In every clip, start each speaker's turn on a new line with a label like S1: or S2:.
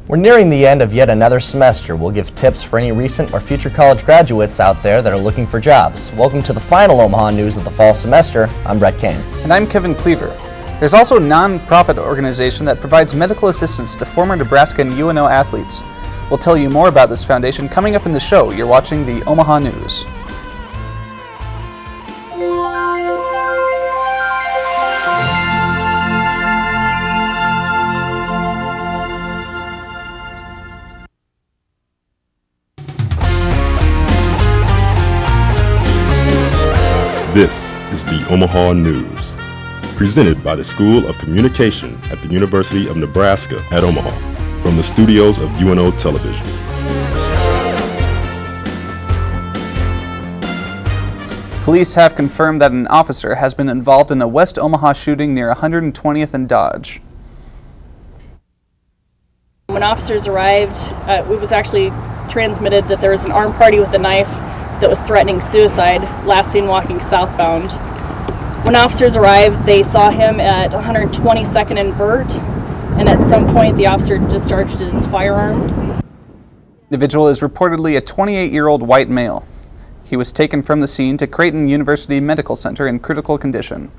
S1: We're nearing the end of yet another semester. We'll give tips for any recent or future college graduates out there that are looking for jobs. Welcome to the final Omaha news of the fall semester. I'm Brett Kane.
S2: And I'm Kevin Cleaver. There's also a non-profit organization that provides medical assistance to former Nebraska and UNO athletes. We'll tell you more about this foundation coming up in the show. You're watching the Omaha News.
S3: This is the Omaha News, presented by the School of Communication at the University of Nebraska at Omaha, from the studios of UNO Television.
S2: Police have confirmed that an officer has been involved in a West Omaha shooting near 120th and Dodge.
S4: When officers arrived, it was actually transmitted that there was an armed party with a knife that was threatening suicide, last seen walking southbound. When officers arrived, they saw him at 122nd and Burt, and at some point the officer discharged his firearm.
S2: The individual is reportedly a 28-year-old white male. He was taken from the scene to Creighton University Medical Center in critical condition.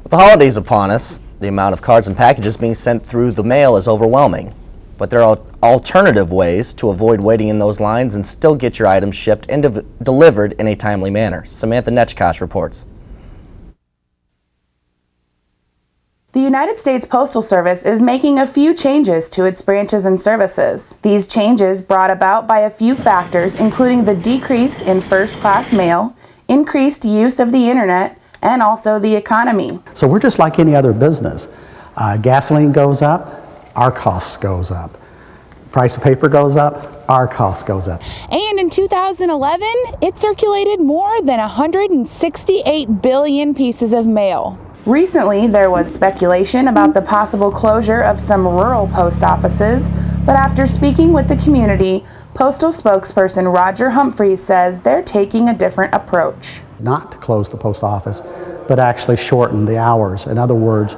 S1: With the holidays upon us, the amount of cards and packages being sent through the mail is overwhelming. But there are alternative ways to avoid waiting in those lines and still get your items shipped and delivered in a timely manner. Samantha Netchkosh reports.
S5: The United States Postal Service is making a few changes to its branches and services. These changes brought about by a few factors, including the decrease in first-class mail, increased use of the internet, and also the economy.
S6: So we're just like any other business. Gasoline goes up, our costs goes up. Price of paper goes up, our cost goes up.
S7: And in 2011, it circulated more than 168 billion pieces of mail.
S5: Recently, there was speculation about the possible closure of some rural post offices, but after speaking with the community, Postal spokesperson Roger Humphreys says they're taking a different approach.
S6: Not to close the post office, but actually shorten the hours. In other words,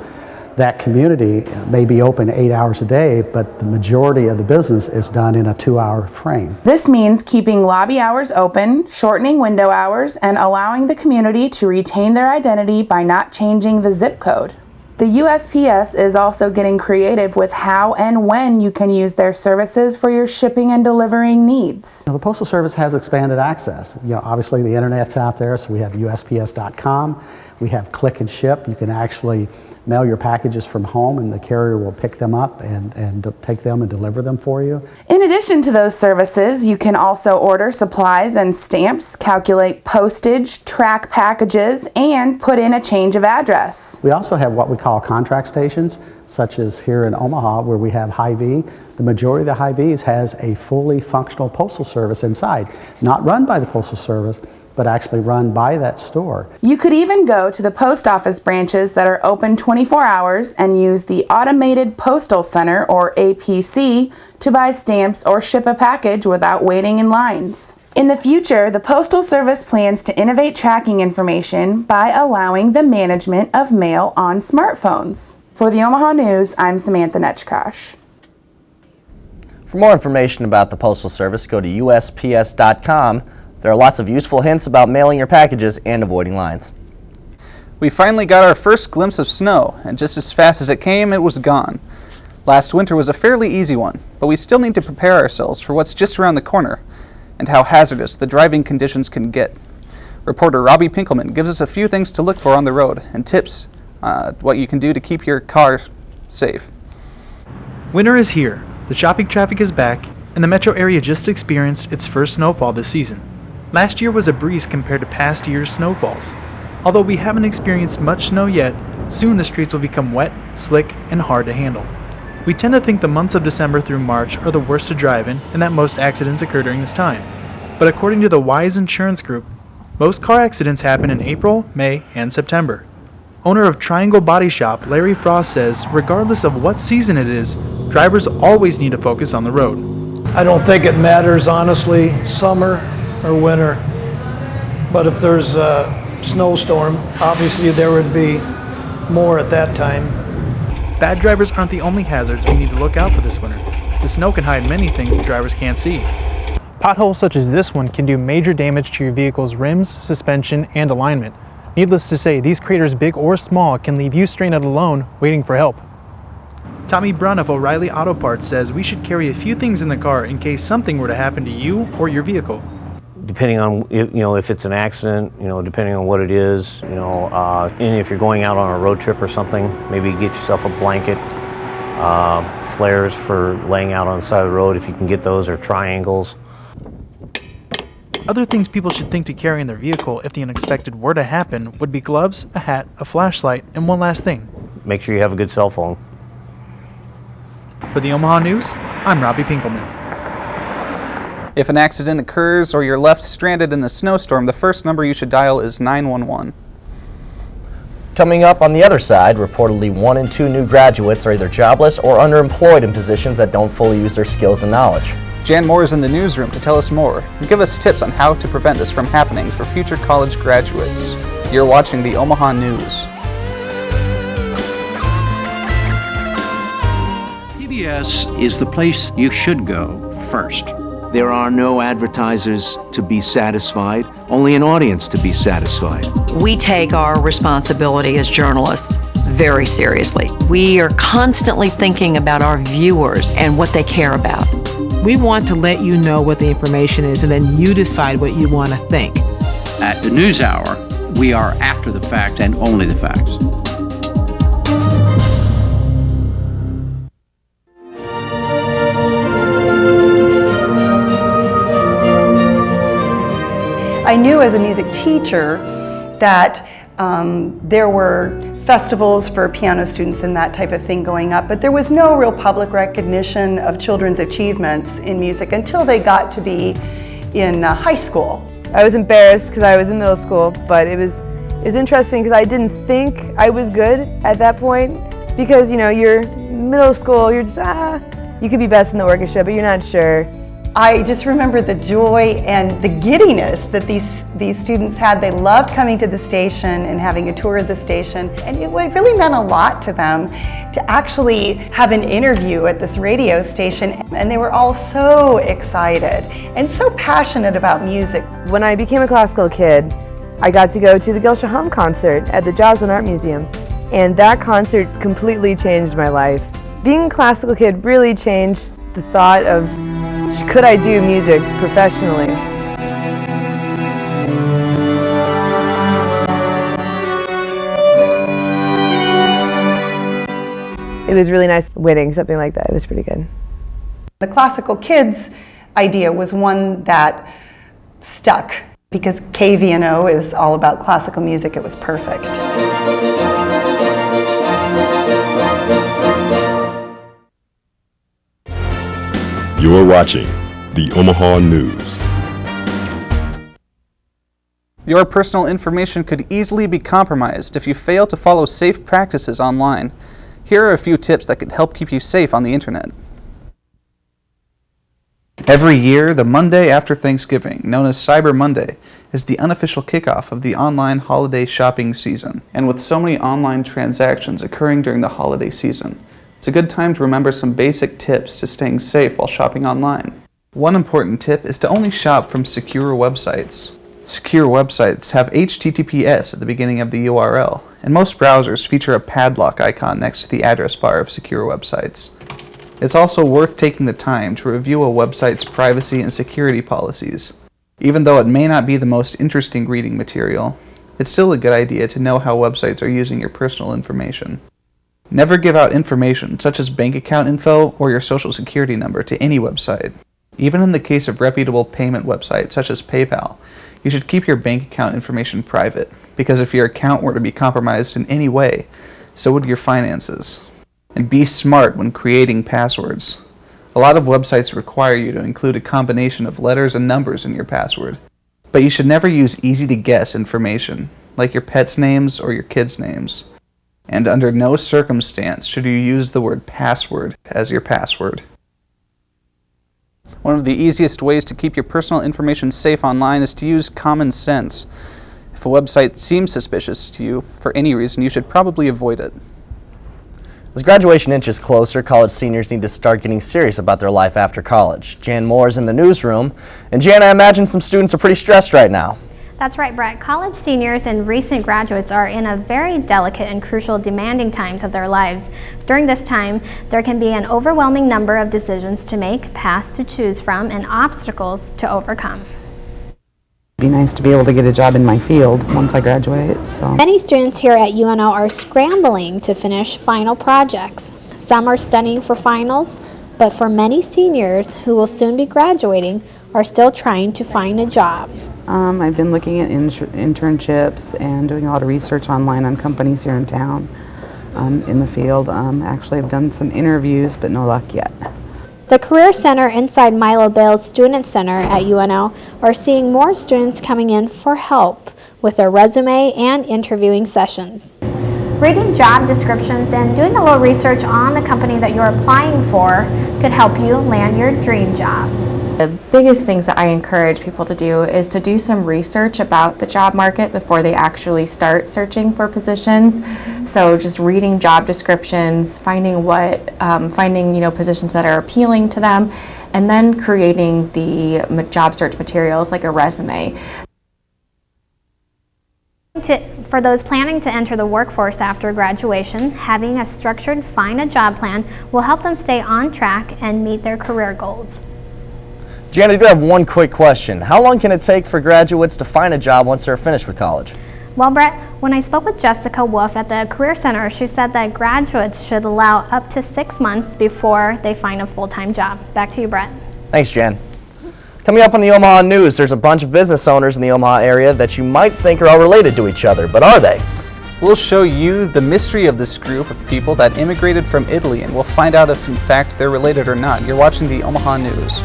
S6: that community may be open 8 hours a day, but the majority of the business is done in a 2-hour frame.
S5: This means keeping lobby hours open, shortening window hours, and allowing the community to retain their identity by not changing the zip code. The USPS is also getting creative with how and when you can use their services for your shipping and delivering needs.
S6: Now, the Postal Service has expanded access. Obviously the internet's out there, so we have USPS.com. We have Click and Ship. You can actually mail your packages from home and the carrier will pick them up and take them and deliver them for you.
S5: In addition to those services, you can also order supplies and stamps, calculate postage, track packages, and put in a change of address.
S6: We also have what we call contract stations, such as here in Omaha where we have Hy-Vee. The majority of the Hy-Vees has a fully functional postal service inside, not run by the Postal Service, but actually run by that store.
S5: You could even go to the post office branches that are open 24 hours and use the Automated Postal Center, or APC, to buy stamps or ship a package without waiting in lines. In the future, the Postal Service plans to innovate tracking information by allowing the management of mail on smartphones. For the Omaha News, I'm Samantha Netchkosh.
S1: For more information about the Postal Service, go to USPS.com. There are lots of useful hints about mailing your packages and avoiding lines.
S2: We finally got our first glimpse of snow, and just as fast as it came, it was gone. Last winter was a fairly easy one, but we still need to prepare ourselves for what's just around the corner and how hazardous the driving conditions can get. Reporter Robbie Pinkelman gives us a few things to look for on the road and tips what you can do to keep your car safe.
S8: Winter is here, the shopping traffic is back, and the metro area just experienced its first snowfall this season. Last year was a breeze compared to past years' snowfalls. Although we haven't experienced much snow yet, soon the streets will become wet, slick, and hard to handle. We tend to think the months of December through March are the worst to drive in and that most accidents occur during this time. But according to the Wise Insurance Group, most car accidents happen in April, May, and September. Owner of Triangle Body Shop, Larry Frost, says regardless of what season it is, drivers always need to focus on the road.
S9: I don't think it matters, honestly, summer or winter, but if there's a snowstorm, obviously there would be more at that time.
S8: Bad drivers aren't the only hazards we need to look out for this winter. The snow can hide many things the drivers can't see. Potholes such as this one can do major damage to your vehicle's rims, suspension, and alignment. Needless to say, these craters, big or small, can leave you stranded alone, waiting for help. Tommy Brunn of O'Reilly Auto Parts says we should carry a few things in the car in case something were to happen to you or your vehicle.
S10: Depending on if it's an accident, depending on what it is, and if you're going out on a road trip or something, maybe get yourself a blanket, flares for laying out on the side of the road if you can get those, or triangles.
S8: Other things people should think to carry in their vehicle if the unexpected were to happen would be gloves, a hat, a flashlight, and one last thing.
S10: Make sure you have a good cell phone.
S8: For the Omaha News, I'm Robbie Pinkelman.
S2: If an accident occurs or you're left stranded in a snowstorm, the first number you should dial is 911.
S1: Coming up on the other side, reportedly 1 in 2 new graduates are either jobless or underemployed in positions that don't fully use their skills and knowledge.
S2: Jan Moore is in the newsroom to tell us more and give us tips on how to prevent this from happening for future college graduates. You're watching the Omaha News.
S11: PBS is the place you should go first. There are no advertisers to be satisfied, only an audience to be satisfied.
S12: We take our responsibility as journalists very seriously. We are constantly thinking about our viewers and what they care about.
S13: We want to let you know what the information is, and then you decide what you want to think.
S11: At the NewsHour, we are after the facts and only the facts.
S14: I knew as a music teacher that there were festivals for piano students and that type of thing going up, but there was no real public recognition of children's achievements in music until they got to be in high school.
S15: I was embarrassed because I was in middle school, but it was interesting because I didn't think I was good at that point, because you're middle school, you're just you could be best in the orchestra, but you're not sure.
S14: I just remember the joy and the giddiness that these students had. They loved coming to the station and having a tour of the station, and it really meant a lot to them to actually have an interview at this radio station, and they were all so excited and so passionate about music.
S15: When I became a classical kid, I got to go to the Gilsha Hum concert at the Jazz and Art Museum, and that concert completely changed my life. Being a classical kid really changed the thought of, could I do music professionally? It was really nice winning something like that. It was pretty good.
S14: The classical kids idea was one that stuck because KVNO is all about classical music. It was perfect.
S3: You're watching the Omaha News.
S2: Your personal information could easily be compromised if you fail to follow safe practices online. Here are a few tips that could help keep you safe on the internet. Every year, the Monday after Thanksgiving, known as Cyber Monday, is the unofficial kickoff of the online holiday shopping season. And with so many online transactions occurring during the holiday season, it's a good time to remember some basic tips to staying safe while shopping online. One important tip is to only shop from secure websites. Secure websites have HTTPS at the beginning of the URL, and most browsers feature a padlock icon next to the address bar of secure websites. It's also worth taking the time to review a website's privacy and security policies. Even though it may not be the most interesting reading material, it's still a good idea to know how websites are using your personal information. Never give out information such as bank account info or your social security number to any website. Even in the case of reputable payment websites such as PayPal, you should keep your bank account information private, because if your account were to be compromised in any way, so would your finances. And be smart when creating passwords. A lot of websites require you to include a combination of letters and numbers in your password, but you should never use easy-to-guess information, like your pets' names or your kids' names. And under no circumstance should you use the word password as your password. One of the easiest ways to keep your personal information safe online is to use common sense. If a website seems suspicious to you for any reason, you should probably avoid it.
S1: As graduation inches closer, college seniors need to start getting serious about their life after college. Jan Moore is in the newsroom. And Jan, I imagine some students are pretty stressed right now.
S16: That's right, Brett. College seniors and recent graduates are in a very delicate and crucial, demanding times of their lives. During this time, there can be an overwhelming number of decisions to make, paths to choose from, and obstacles to overcome.
S17: It'd be nice to be able to get a job in my field once I graduate. So
S16: Many students here at UNO are scrambling to finish final projects. Some are studying for finals, but for many seniors who will soon be graduating are still trying to find a job.
S17: I've been looking at internships and doing a lot of research online on companies here in town in the field. Actually, I've done some interviews, but no luck yet.
S16: The Career Center inside Milo Bale's Student Center at UNO are seeing more students coming in for help with their resume and interviewing sessions. Reading job descriptions and doing a little research on the company that you're applying for could help you land your dream job.
S18: The biggest things that I encourage people to do is to do some research about the job market before they actually start searching for positions. So just reading job descriptions, finding positions that are appealing to them, and then creating the job search materials like a resume.
S16: For those planning to enter the workforce after graduation, having a structured find a job plan will help them stay on track and meet their career goals.
S1: Jan, I do have one quick question. How long can it take for graduates to find a job once they're finished with college?
S16: Well, Brett, when I spoke with Jessica Wolf at the Career Center, she said that graduates should allow up to 6 months before they find a full-time job. Back to you, Brett.
S1: Thanks, Jan. Coming up on the Omaha News, there's a bunch of business owners in the Omaha area that you might think are all related to each other, but are they?
S2: We'll show you the mystery of this group of people that immigrated from Italy, and we'll find out if in fact they're related or not. You're watching the Omaha News.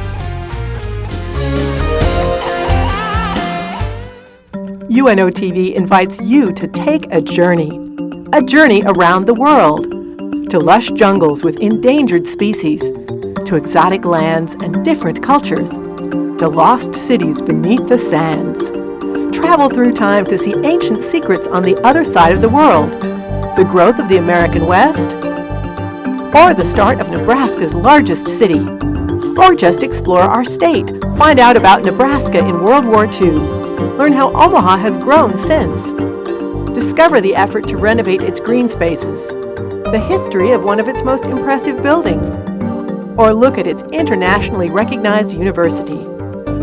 S19: UNO TV invites you to take a journey around the world, to lush jungles with endangered species, to exotic lands and different cultures, to lost cities beneath the sands. Travel through time to see ancient secrets on the other side of the world, the growth of the American West, or the start of Nebraska's largest city, or just explore our state. Find out about Nebraska in World War II. Learn how Omaha has grown since. Discover the effort to renovate its green spaces, the history of one of its most impressive buildings, or look at its internationally recognized university.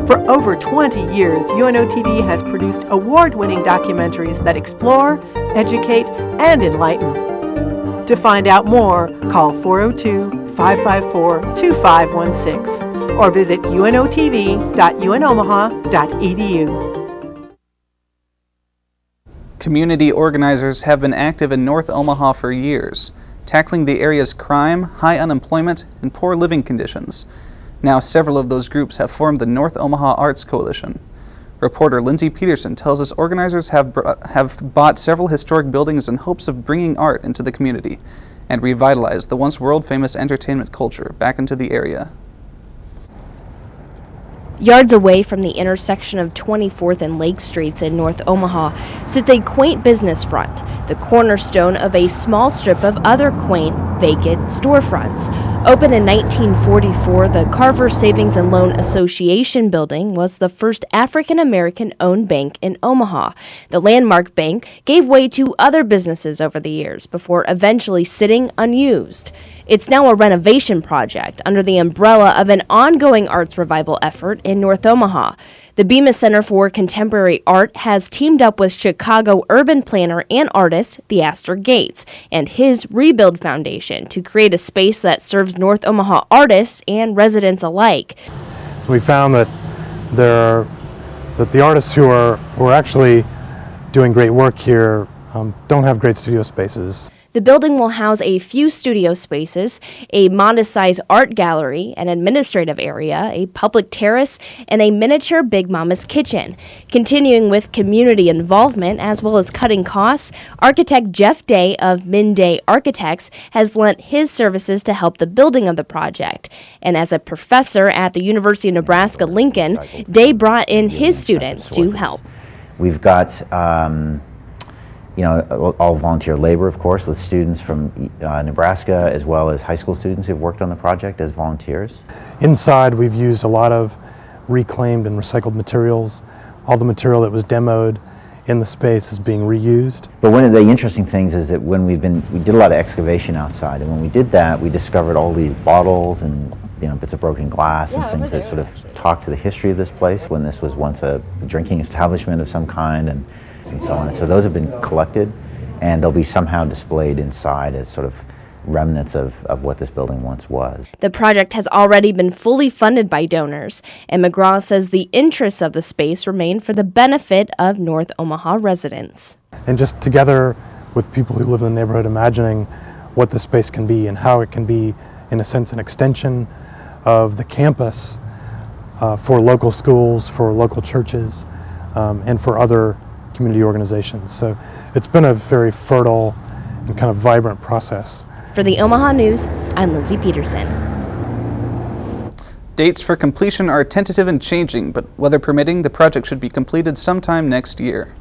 S19: For over 20 years, UNO TV has produced award-winning documentaries that explore, educate, and enlighten. To find out more, call 402-554-2516 or visit unotv.unomaha.edu.
S2: Community organizers have been active in North Omaha for years, tackling the area's crime, high unemployment, and poor living conditions. Now several of those groups have formed the North Omaha Arts Coalition. Reporter Lindsay Peterson tells us organizers have bought several historic buildings in hopes of bringing art into the community and revitalize the once world-famous entertainment culture back into the area.
S20: Yards away from the intersection of 24th and Lake Streets in North Omaha sits a quaint business front, the cornerstone of a small strip of other quaint, vacant storefronts. Opened in 1944, the Carver Savings and Loan Association building was the first African-American-owned bank in Omaha. The landmark bank gave way to other businesses over the years before eventually sitting unused. It's now a renovation project under the umbrella of an ongoing arts revival effort in North Omaha. The Bemis Center for Contemporary Art has teamed up with Chicago urban planner and artist Theaster Gates and his Rebuild Foundation to create a space that serves North Omaha artists and residents alike.
S21: We found that the artists who are actually doing great work here don't have great studio spaces.
S20: The building will house a few studio spaces, a modest-sized art gallery, an administrative area, a public terrace, and a miniature Big Mama's kitchen. Continuing with community involvement as well as cutting costs, architect Jeff Day of Min Day Architects has lent his services to help the building of the project. And as a professor at the University of Nebraska-Lincoln, Day brought in his students to help.
S22: We've got
S4: all volunteer labor, of course, with students from Nebraska as well as high school students who've worked on the project as volunteers.
S21: Inside, we've used a lot of reclaimed and recycled materials. All the material that was demoed in the space is being reused.
S4: But one of the interesting things is that when we did a lot of excavation outside, and when we did that, we discovered all these bottles and bits of broken glass and things that sort of talk to the history of this place when this was once a drinking establishment of some kind and so on. So those have been collected and they'll be somehow displayed inside as sort of remnants of what this building once was.
S20: The project has already been fully funded by donors, and McGraw says the interests of the space remain for the benefit of North Omaha residents.
S21: And just together with people who live in the neighborhood imagining what the space can be and how it can be, in a sense, an extension of the campus for local schools, for local churches, and for other community organizations. So it's been a very fertile and kind of vibrant process.
S20: For the Omaha News, I'm Lindsay Peterson.
S2: Dates for completion are tentative and changing, but weather permitting, the project should be completed sometime next year.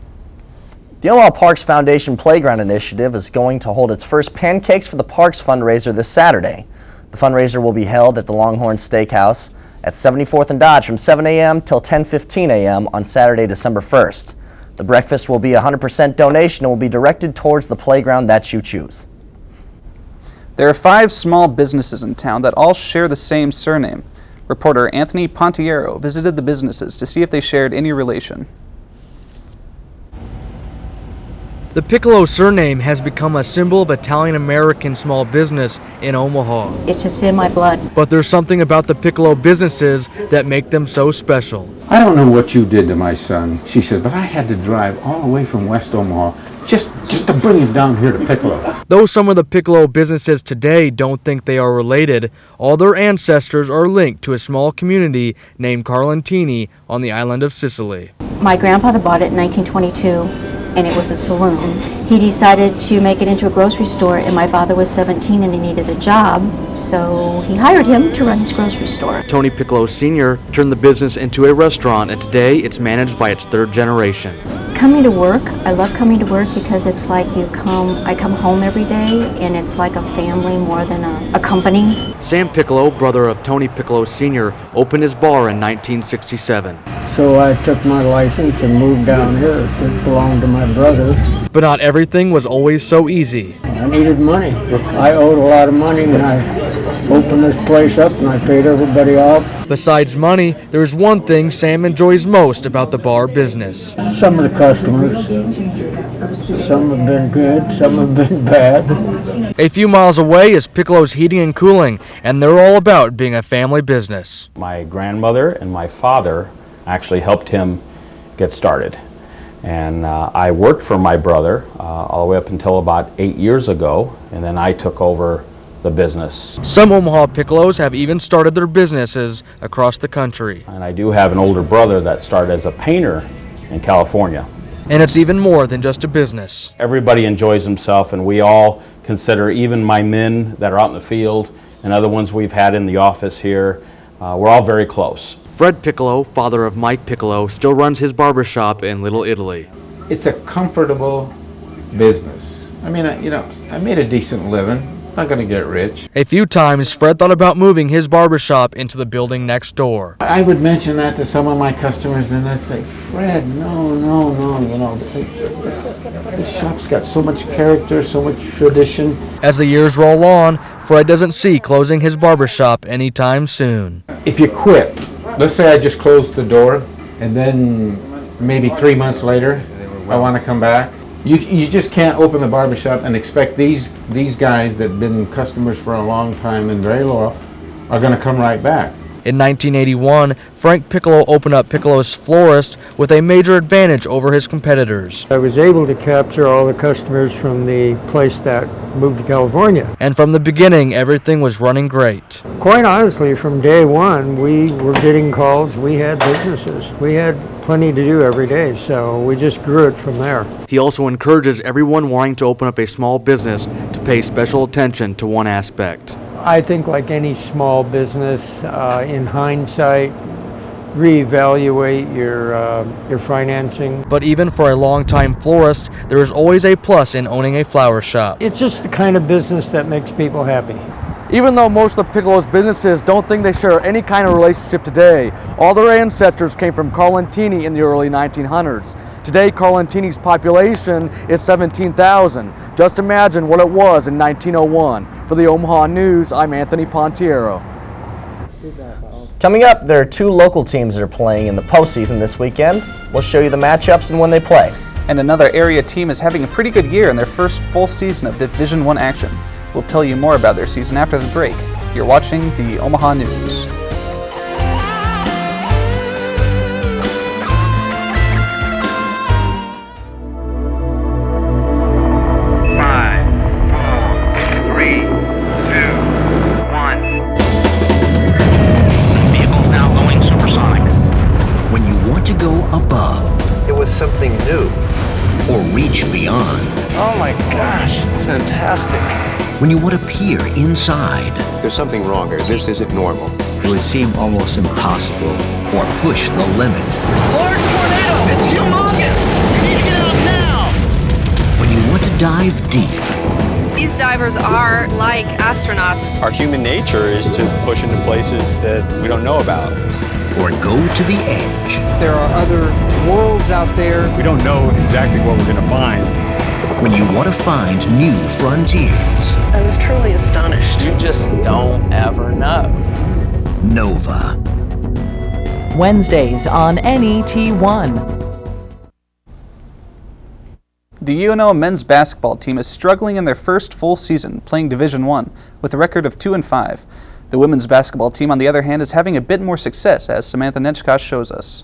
S1: The Omaha Parks Foundation Playground Initiative is going to hold its first Pancakes for the Parks fundraiser this Saturday. The fundraiser will be held at the Longhorn Steakhouse at 74th and Dodge from 7 a.m. till 10:15 a.m. on Saturday, December 1st. The breakfast will be 100% donation and will be directed towards the playground that you choose.
S2: There are 5 small businesses in town that all share the same surname. Reporter Anthony Pontiero visited the businesses to see if they shared any relation.
S22: The Piccolo surname has become a symbol of Italian-American small business in Omaha.
S23: It's just in my blood.
S22: But there's something about the Piccolo businesses that make them so special.
S24: I don't know what you did to my son, she said, but I had to drive all the way from West Omaha just to bring him down here to Piccolo.
S22: Though some of the Piccolo businesses today don't think they are related, all their ancestors are linked to a small community named Carlentini on the island of Sicily.
S23: My grandfather bought it in 1922. And it was a saloon. He decided to make it into a grocery store, and my father was 17 and he needed a job, so he hired him to run his grocery store.
S22: Tony Piccolo Sr. turned the business into a restaurant, and today it's managed by its 3rd generation.
S23: Coming to work, I love coming to work because it's like I come home every day, and it's like a family more than a company.
S22: Sam Piccolo, brother of Tony Piccolo Sr., opened his bar in 1967.
S25: So I took my license and moved down here. It belonged to my brother.
S22: But not everything was always so easy.
S25: I needed money. I owed a lot of money, and I opened this place up and I paid everybody off.
S22: Besides money, there's one thing Sam enjoys most about the bar business.
S25: Some of the customers, some have been good, some have been bad.
S22: A few miles away is Piccolo's Heating and Cooling, and they're all about being a family business.
S26: My grandmother and my father actually helped him get started. And I worked for my brother all the way up until about 8 years ago, and then I took over the business.
S22: Some Omaha Piccolos have even started their businesses across the country.
S26: And I do have an older brother that started as a painter in California.
S22: And it's even more than just a business.
S26: Everybody enjoys himself, and we all consider, even my men that are out in the field and other ones we've had in the office here, we're all very close.
S22: Fred Piccolo, father of Mike Piccolo, still runs his barbershop in Little Italy.
S24: It's a comfortable business. I mean, I made a decent living. Not going to get rich.
S22: A few times, Fred thought about moving his barbershop into the building next door.
S24: I would mention that to some of my customers, and they'd say, Fred, no, this shop's got so much character, so much tradition.
S22: As the years roll on, Fred doesn't see closing his barbershop anytime soon.
S24: If you quit, let's say I just closed the door, and then maybe 3 months later, I want to come back. You just can't open the barbershop and expect these guys that have been customers for a long time and very loyal are going to come right back.
S22: In 1981, Frank Piccolo opened up Piccolo's Florist with a major advantage over his competitors.
S25: I was able to capture all the customers from the place that moved to California.
S22: And from the beginning, everything was running great.
S25: Quite honestly, from day one, we were getting calls. We had businesses. We had plenty to do every day, so we just grew it from there.
S22: He also encourages everyone wanting to open up a small business to pay special attention to one aspect.
S25: I think like any small business, in hindsight, reevaluate your financing.
S22: But even for a longtime florist, there is always a plus in owning a flower shop.
S25: It's just the kind of business that makes people happy.
S22: Even though most of Piccolo's businesses don't think they share any kind of relationship today, all their ancestors came from Carlentini in the early 1900s. Today, Carlentini's population is 17,000. Just imagine what it was in 1901. For the Omaha News, I'm Anthony Pontiero.
S1: Coming up, there are two local teams that are playing in the postseason this weekend. We'll show you the matchups and when they play.
S2: And another area team is having a pretty good year in their first full season of Division I action. We'll tell you more about their season after the break. You're watching the Omaha News.
S11: Something new or reach beyond.
S5: Oh my gosh, it's fantastic.
S11: When you want to peer inside.
S6: There's something wrong here. This isn't normal.
S11: Will it seem almost impossible or push the limit?
S5: Large tornado! It's humongous! You need to get out now!
S11: When you want to dive deep.
S7: These divers are like astronauts.
S8: Our human nature is to push into places that we don't know about.
S11: Or go to the edge.
S9: There are other worlds out there.
S8: We don't know exactly what we're going to find.
S11: When you want to find new frontiers.
S7: I was truly astonished.
S9: You just don't ever know.
S11: Nova.
S10: Wednesdays on NET1.
S2: The UNO men's basketball team is struggling in their first full season playing Division I with a record of 2-5. The women's basketball team, on the other hand, is having a bit more success, as Samantha Netchkosh shows us.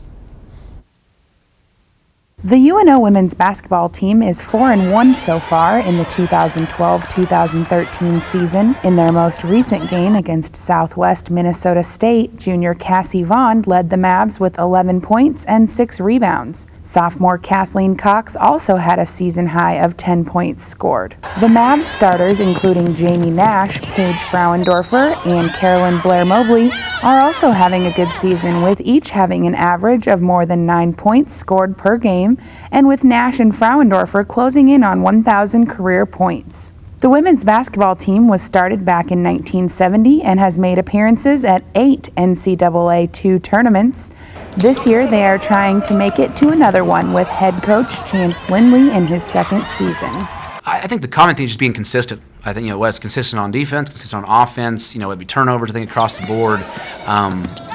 S27: The UNO women's basketball team is 4-1 so far in the 2012-2013 season. In their most recent game against Southwest Minnesota State, junior Cassie Vaughn led the Mavs with 11 points and 6 rebounds. Sophomore Kathleen Cox also had a season high of 10 points scored. The Mavs starters, including Jamie Nash, Paige Frauendorfer, and Carolyn Blair Mobley, are also having a good season, with each having an average of more than 9 points scored per game, and with Nash and Frauendorfer closing in on 1,000 career points. The women's basketball team was started back in 1970 and has made appearances at 8 NCAA 2 tournaments. This year they are trying to make it to another one with head coach Chance Lindley in his second season.
S28: I think the common thing is just being consistent. I think, whether it's consistent on defense, consistent on offense, it'd be turnovers, I think, across the board.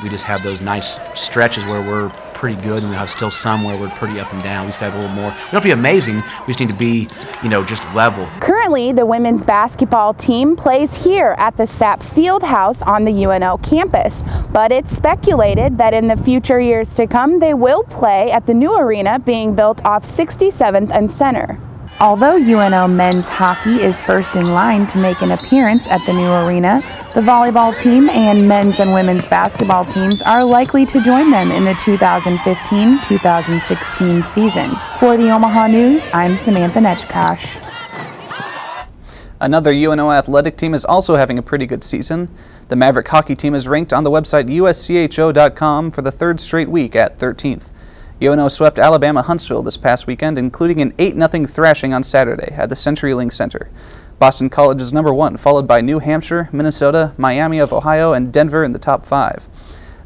S28: We just have those nice stretches where we're pretty good, and we have still some where we're pretty up and down. We just have a little more. We don't have to be amazing. We just need to be, just level.
S27: Currently, the women's basketball team plays here at the Sapp Fieldhouse on the UNO campus, but it's speculated that in the future years to come, they will play at the new arena being built off 67th and Center. Although UNO men's hockey is first in line to make an appearance at the new arena, the volleyball team and men's and women's basketball teams are likely to join them in the 2015-2016 season. For the Omaha News, I'm Samantha Netchkosh.
S2: Another UNO athletic team is also having a pretty good season. The Maverick hockey team is ranked on the website uscho.com for the third straight week at 13th. UNO swept Alabama Huntsville this past weekend, including an 8-0 thrashing on Saturday at the CenturyLink Center. Boston College is number 1, followed by New Hampshire, Minnesota, Miami of Ohio, and Denver in the top 5.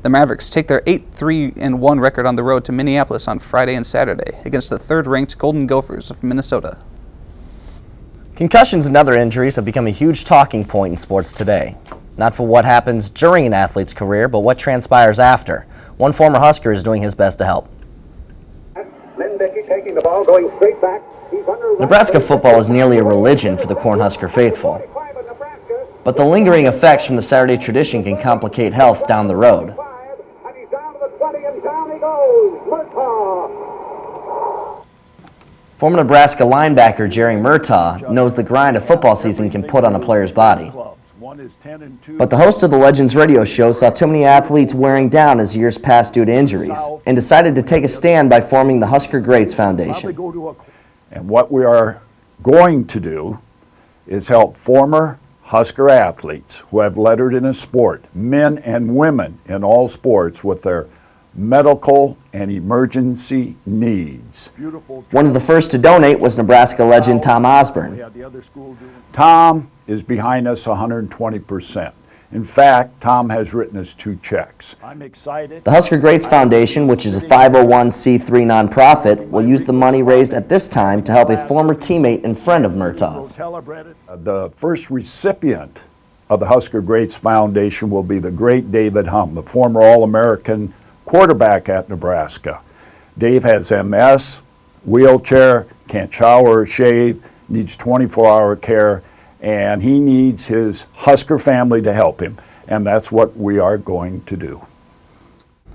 S2: The Mavericks take their 8-3-1 record on the road to Minneapolis on Friday and Saturday against the third-ranked Golden Gophers of Minnesota.
S1: Concussions and other injuries have become a huge talking point in sports today. Not for what happens during an athlete's career, but what transpires after. One former Husker is doing his best to help.
S29: Taking the ball, going straight back.
S1: Nebraska football is nearly a religion for the Cornhusker faithful. But the lingering effects from the Saturday tradition can complicate health down the road. Former Nebraska linebacker Jerry Murtaugh knows the grind a football season can put on a player's body. But the host of the Legends radio show saw too many athletes wearing down as years passed due to injuries and decided to take a stand by forming the Husker Greats Foundation.
S30: And what we are going to do is help former Husker athletes who have lettered in a sport, men and women in all sports, with their medical, and emergency needs.
S1: One of the first to donate was Nebraska legend Tom Osborne.
S30: Tom is behind us 120%. In fact, Tom has written us 2 checks. I'm excited.
S1: The Husker Greats Foundation, which is a 501c3 nonprofit, will use the money raised at this time to help a former teammate and friend of Murtaugh's.
S30: The first recipient of the Husker Greats Foundation will be the great David Humm, the former All-American quarterback at Nebraska. Dave has MS, wheelchair, can't shower or shave, needs 24-hour care, and he needs his Husker family to help him, and that's what we are going to do.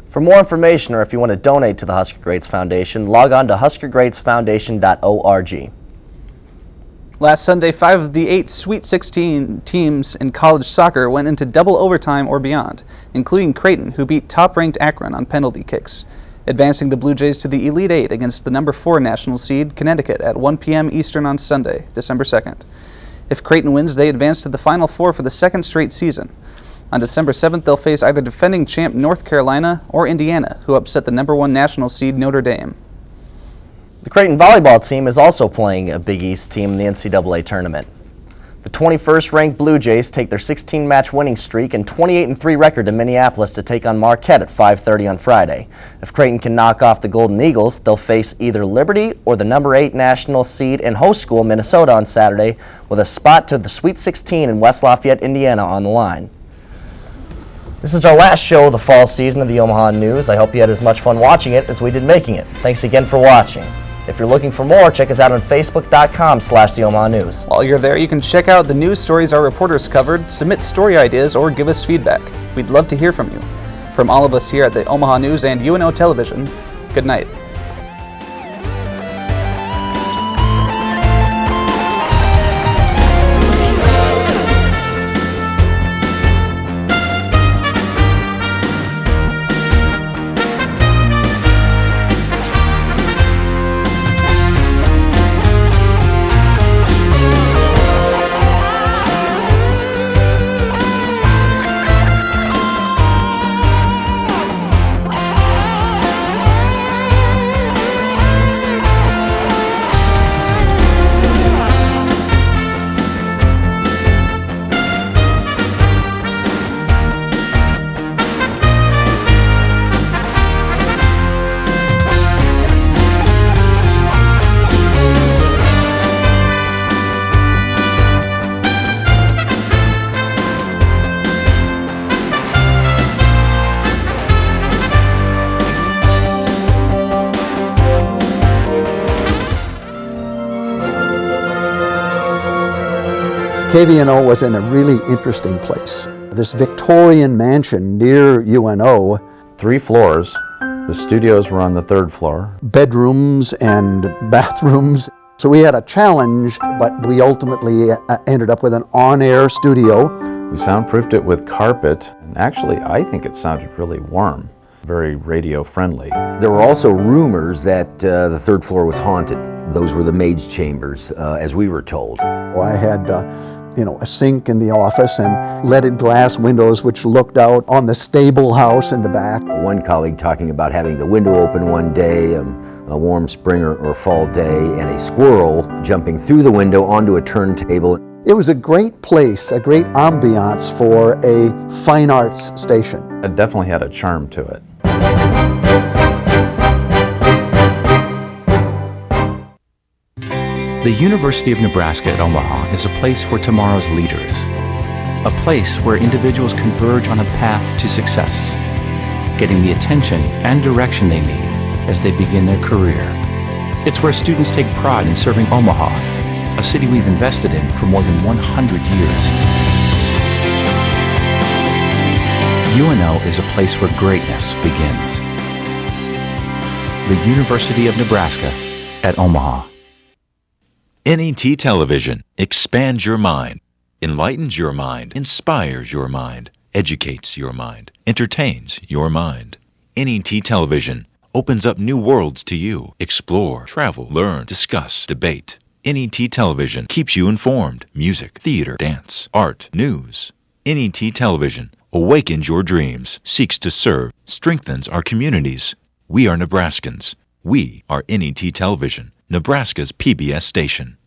S1: For more information, or if you want to donate to the Husker Greats Foundation, log on to huskergreatsfoundation.org.
S2: Last Sunday, 5 of the 8 Sweet 16 teams in college soccer went into double overtime or beyond, including Creighton, who beat top-ranked Akron on penalty kicks, advancing the Blue Jays to the Elite Eight against the number 4 national seed, Connecticut, at 1 p.m. Eastern on Sunday, December 2nd. If Creighton wins, they advance to the Final Four for the second straight season. On December 7th, they'll face either defending champ North Carolina or Indiana, who upset the number 1 national seed Notre Dame.
S1: The Creighton volleyball team is also playing a Big East team in the NCAA tournament. The 21st-ranked Blue Jays take their 16-match winning streak and 28-3 record to Minneapolis to take on Marquette at 5:30 on Friday. If Creighton can knock off the Golden Eagles, they'll face either Liberty or the number 8 national seed and host school Minnesota on Saturday, with a spot to the Sweet 16 in West Lafayette, Indiana on the line. This is our last show of the fall season of the Omaha News. I hope you had as much fun watching it as we did making it. Thanks again for watching. If you're looking for more, check us out on Facebook.com/The Omaha News.
S2: While you're there, you can check out the news stories our reporters covered, submit story ideas, or give us feedback. We'd love to hear from you. From all of us here at the Omaha News and UNO Television, good night.
S3: KVNO was in a really interesting place. This Victorian mansion near UNO.
S12: 3 floors. The studios were on the 3rd floor.
S3: Bedrooms and bathrooms. So we had a challenge, but we ultimately ended up with an on-air studio.
S12: We soundproofed it with carpet, and actually I think it sounded really warm, very radio friendly.
S13: There were also rumors that the 3rd floor was haunted. Those were the maid's chambers, as we were told.
S3: I had a sink in the office and leaded glass windows which looked out on the stable house in the back.
S13: One colleague talking about having the window open one day, a warm spring or fall day, and a squirrel jumping through the window onto a turntable.
S3: It was a great place, a great ambiance for a fine arts station.
S12: It definitely had a charm to it.
S14: The University of Nebraska at Omaha is a place for tomorrow's leaders, a place where individuals converge on a path to success, getting the attention and direction they need as they begin their career. It's where students take pride in serving Omaha, a city we've invested in for more than 100 years. UNO is a place where greatness begins. The University of Nebraska at Omaha.
S15: NET Television expands your mind, enlightens your mind, inspires your mind, educates your mind, entertains your mind. NET Television opens up new worlds to you. Explore, travel, learn, discuss, debate. NET Television keeps you informed. Music, theater, dance, art, news. NET Television awakens your dreams, seeks to serve, strengthens our communities. We are Nebraskans. We are NET Television, Nebraska's PBS station.